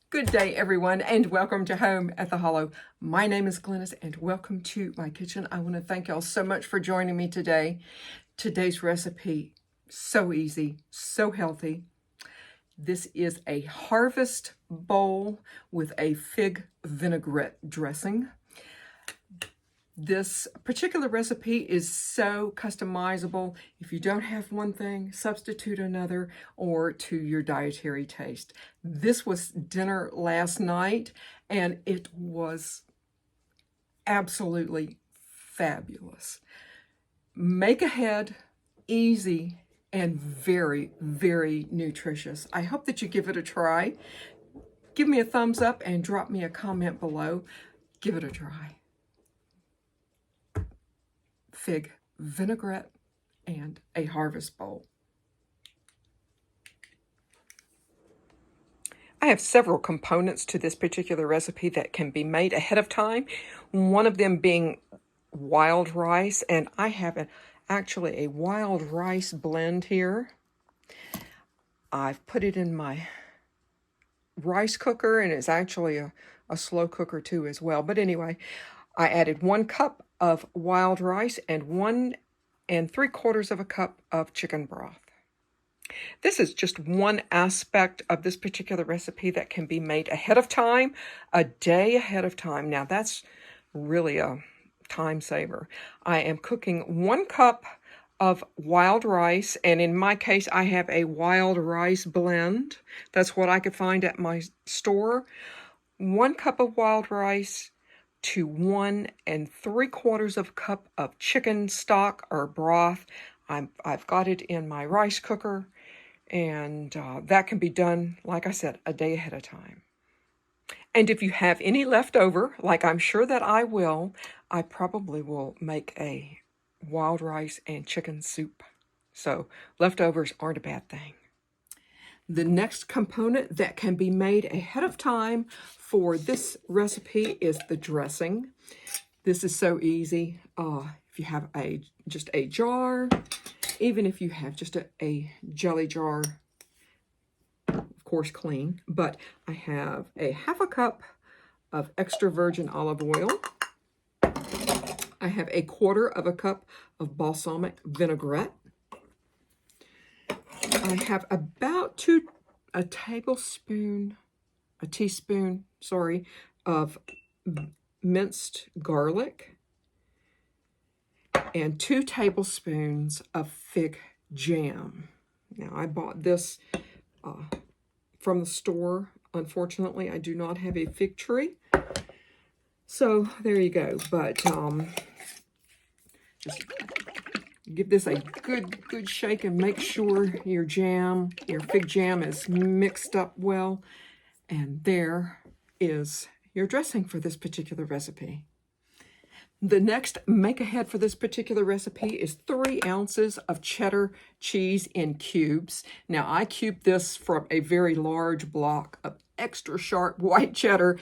Good day, everyone, and welcome to Home at the Hollow. My name is Glennis, and welcome to my kitchen. I want to thank y'all so much for joining me today. Today's recipe, so easy, so healthy. This is a harvest bowl with a fig vinaigrette dressing. This particular recipe is so customizable. If you don't have one thing, substitute another or to your dietary taste. This was dinner last night and it was absolutely fabulous. Make ahead, easy, and very, very nutritious. I hope that you give it a try. Give me a thumbs up and drop me a comment below. Give it a try. Fig vinaigrette and a harvest bowl. I have several components to this particular recipe that can be made ahead of time. One of them being wild rice, and I have actually a wild rice blend here. I've put it in my rice cooker, and it's actually a slow cooker too as well. But anyway, I added 1 cup of wild rice and 1 3/4 cup of chicken broth. This is just one aspect of this particular recipe that can be made ahead of time, a day ahead of time. Now that's really a time saver. I am cooking 1 cup of wild rice, and in my case I have a wild rice blend. That's what I could find at my store. 1 cup of wild rice to 1 3/4 cup of chicken stock or broth. I've got it in my rice cooker, and that can be done, like I said, a day ahead of time. And if you have any left over, like I'm sure that I will, I probably will make a wild rice and chicken soup. So leftovers aren't a bad thing. The next component that can be made ahead of time for this recipe is the dressing. This is so easy. If you have just a jar, even if you have just a jelly jar, of course clean, but I have a 1/2 cup of extra virgin olive oil. I have a 1/4 cup of balsamic vinaigrette. I have about a teaspoon, of minced garlic and 2 tablespoons of fig jam. Now I bought this from the store. Unfortunately, I do not have a fig tree. So there you go. But just give this a good shake and make sure your fig jam is mixed up well. And there is your dressing for this particular recipe. The next make ahead for this particular recipe is 3 ounces of cheddar cheese in cubes. Now I cubed this from a very large block of extra sharp white cheddar.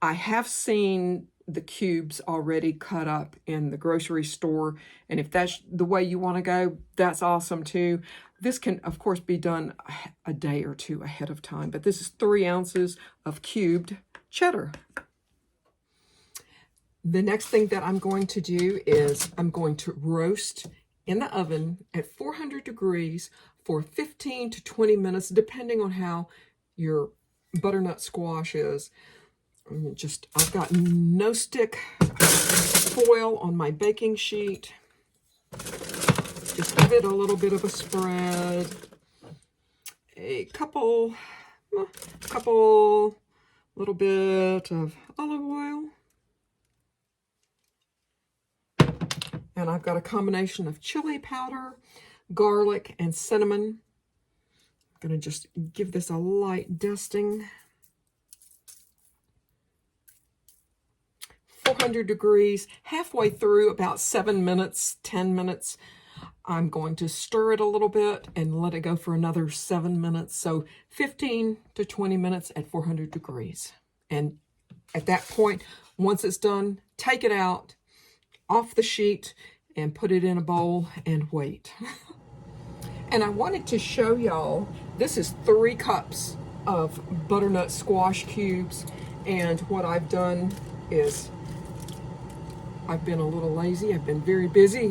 I have seen the cubes already cut up in the grocery store, and if that's the way you want to go, that's awesome too. This can of course be done a day or two ahead of time, but this is 3 ounces of cubed cheddar. The next thing that I'm going to do is I'm going to roast in the oven at 400 degrees for 15 to 20 minutes, depending on how your butternut squash is. I've got no stick foil on my baking sheet. Just give it a little bit of a spread. A couple little bit of olive oil. And I've got a combination of chili powder, garlic, and cinnamon. I'm going to just give this a light dusting. 400 degrees, halfway through, about 7 minutes, 10 minutes. I'm going to stir it a little bit and let it go for another 7 minutes. So 15 to 20 minutes at 400 degrees. And at that point, once it's done, take it out, off the sheet, and put it in a bowl and wait. And I wanted to show y'all, this is 3 cups of butternut squash cubes. And what I've done is I've been a little lazy. I've been very busy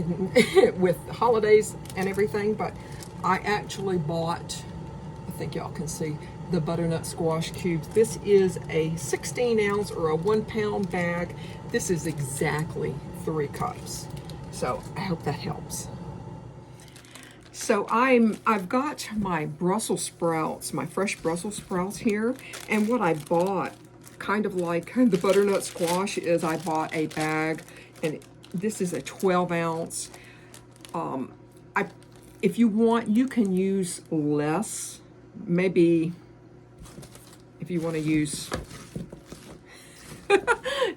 with holidays and everything, but I actually bought, I think y'all can see, the butternut squash cubes. This is a 16 ounce or a 1 pound bag. This is exactly 3 cups. So I hope that helps. So I've got my Brussels sprouts, my fresh Brussels sprouts here. And what I bought, kind of like the butternut squash, is I bought a bag, and this is a 12 ounce. If you want, you can use less. Maybe if you want to use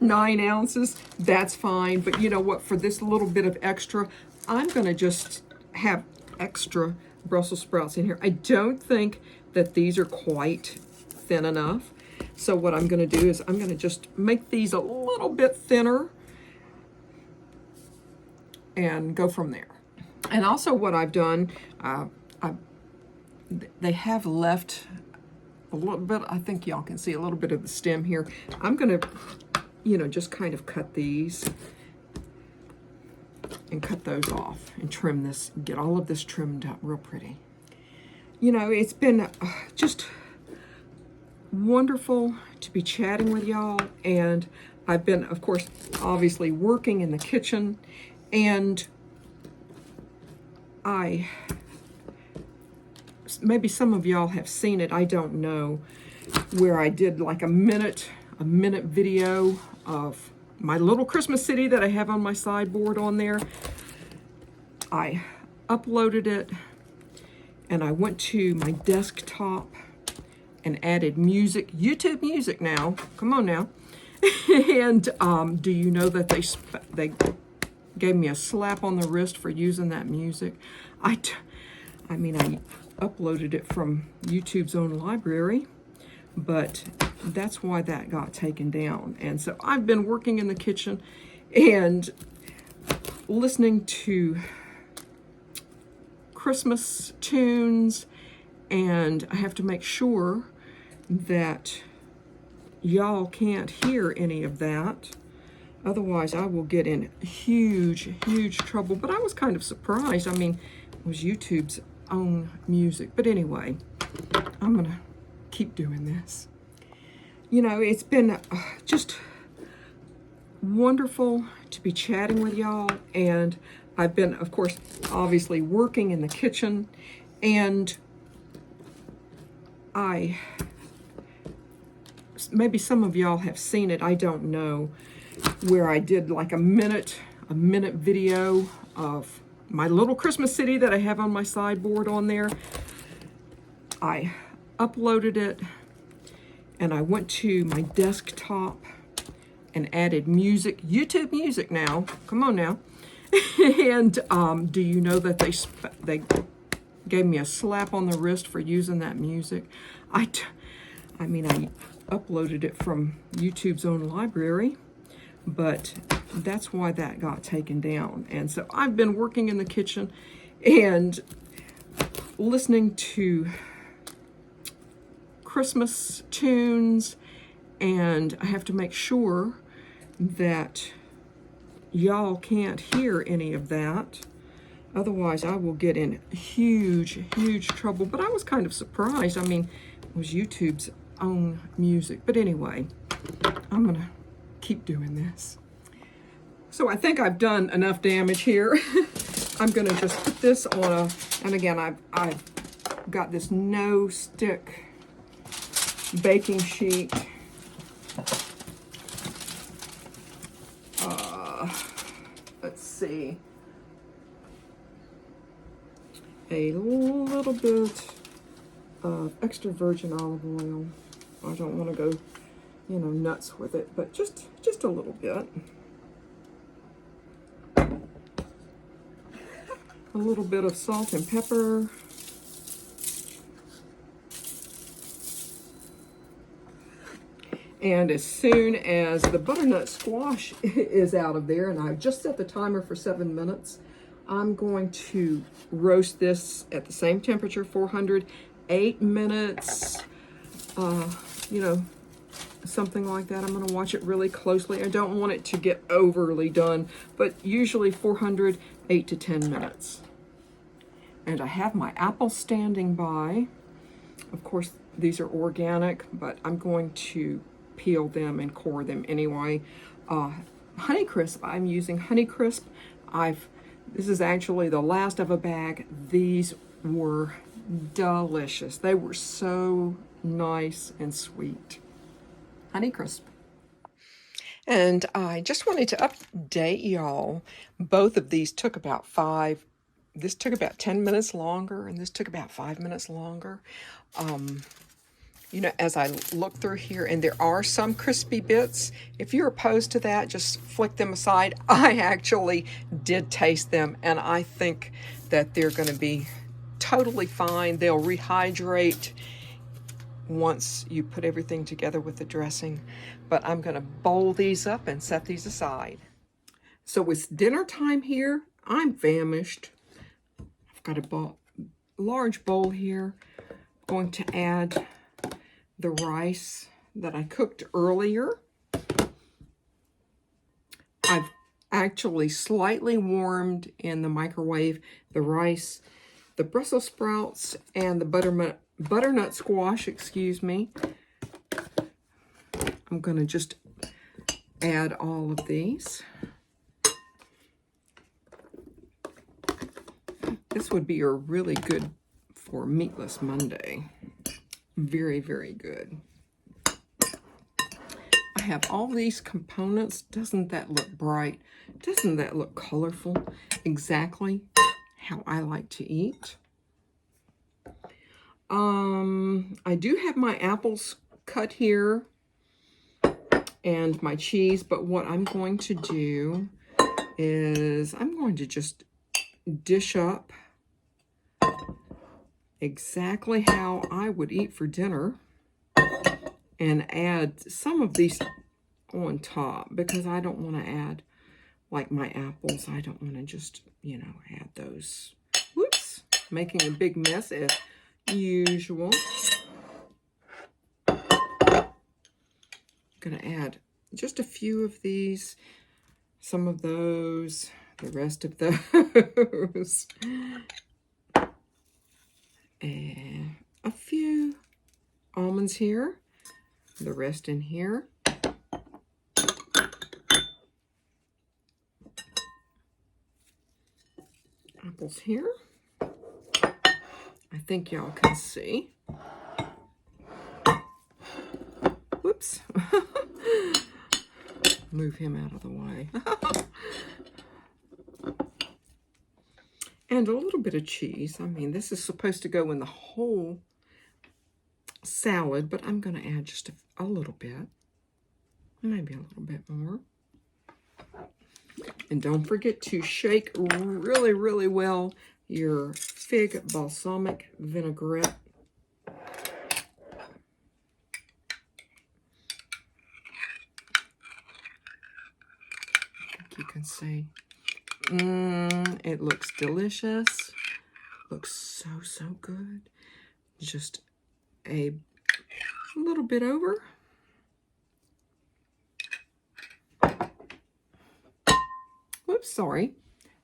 9 ounces, that's fine. But you know what, for this little bit of extra, I'm going to just have extra Brussels sprouts in here. I don't think that these are quite thin enough. So what I'm going to do is I'm going to just make these a little bit thinner and go from there. And also what I've done, they have left a little bit, I think y'all can see a little bit of the stem here. I'm going to, you know, just kind of cut these and cut those off and trim this, get all of this trimmed up real pretty. You know, it's been just wonderful to be chatting with y'all, and I've been, of course, obviously working in the kitchen, and maybe some of y'all have seen it, I don't know, where I did like a minute video of my little Christmas city that I have on my sideboard on there. I uploaded it, and I went to my desktop and added music, YouTube music now, come on now. And do you know that they gave me a slap on the wrist for using that music? I mean, I uploaded it from YouTube's own library, but that's why that got taken down. And so I've been working in the kitchen and listening to Christmas tunes, and I have to make sure that y'all can't hear any of that. Otherwise, I will get in huge trouble. But I was kind of surprised. I mean, it was YouTube's own music. But anyway, I'm going to keep doing this. You know, it's been just wonderful to be chatting with y'all. And I've been, of course, obviously working in the kitchen. And maybe some of y'all have seen it, I don't know, where I did like a minute video of my little Christmas city that I have on my sideboard on there. I uploaded it, and I went to my desktop and added music, YouTube music now, come on now. And do you know that they gave me a slap on the wrist for using that music? I mean, I uploaded it from YouTube's own library, but that's why that got taken down. And so I've been working in the kitchen and listening to Christmas tunes, and I have to make sure that y'all can't hear any of that. Otherwise, I will get in huge trouble. But I was kind of surprised. I mean, it was YouTube's own music. But anyway, I'm going to keep doing this. So I think I've done enough damage here. I'm going to just put this on a, and again, I've got this no-stick baking sheet. Let's see. A little bit of extra virgin olive oil. I don't want to go, you know, nuts with it, but just a little bit. A little bit of salt and pepper. And as soon as the butternut squash is out of there, and I've just set the timer for 7 minutes, I'm going to roast this at the same temperature, 400, 8 minutes. you know, something like that. I'm going to watch it really closely. I don't want it to get overly done, but usually 400, 8 to 10 minutes. And I have my apples standing by. Of course, these are organic, but I'm going to peel them and core them anyway. Honeycrisp, I'm using Honeycrisp. This is actually the last of a bag. These were delicious. They were so nice and sweet. Honeycrisp. And I just wanted to update y'all. Both of these took about this took about 10 minutes longer, and this took about 5 minutes longer. You know, as I look through here, and there are some crispy bits. If you're opposed to that, just flick them aside. I actually did taste them, and I think that they're going to be totally fine. They'll rehydrate once you put everything together with the dressing. But I'm going to bowl these up and set these aside. So it's dinner time here. I'm famished. I've got a large bowl here. I'm going to add the rice that I cooked earlier. I've actually slightly warmed in the microwave the rice, the Brussels sprouts, and the butternut squash, excuse me. I'm going to just add all of these. This would be a really good for Meatless Monday. Very, very good. I have all these components. Doesn't that look bright? Doesn't that look colorful? Exactly how I like to eat. I do have my apples cut here and my cheese, but what I'm going to do is I'm going to just dish up exactly how I would eat for dinner and add some of these on top, because I don't want to add, like my apples, I don't want to just, you know, add those. Whoops, making a big mess as usual. I'm going to add just a few of these, some of those, the rest of those. And a few almonds here, the rest in here. Apples here. I think y'all can see. Whoops. Move him out of the way. And a little bit of cheese. I mean, this is supposed to go in the whole salad, but I'm going to add just a little bit. Maybe a little bit more. And don't forget to shake really, really well your fig balsamic vinaigrette. I think you can see. It looks delicious. Looks so, so good. Just a little bit over. Whoops, sorry.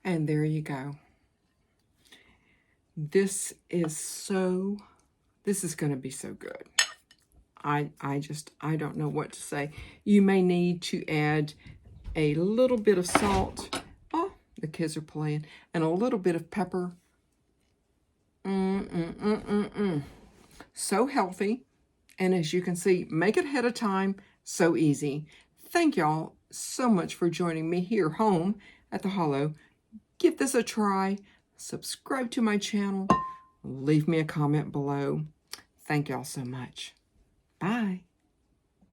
And there you go. This is going to be so good. I don't know what to say. You may need to add a little bit of salt. Oh, the kids are playing. And a little bit of pepper. So healthy. And as you can see, make it ahead of time. So easy. Thank y'all so much for joining me here home at the Hollow. Give this a try. Subscribe to my channel. Leave me a comment below. Thank y'all so much. Bye.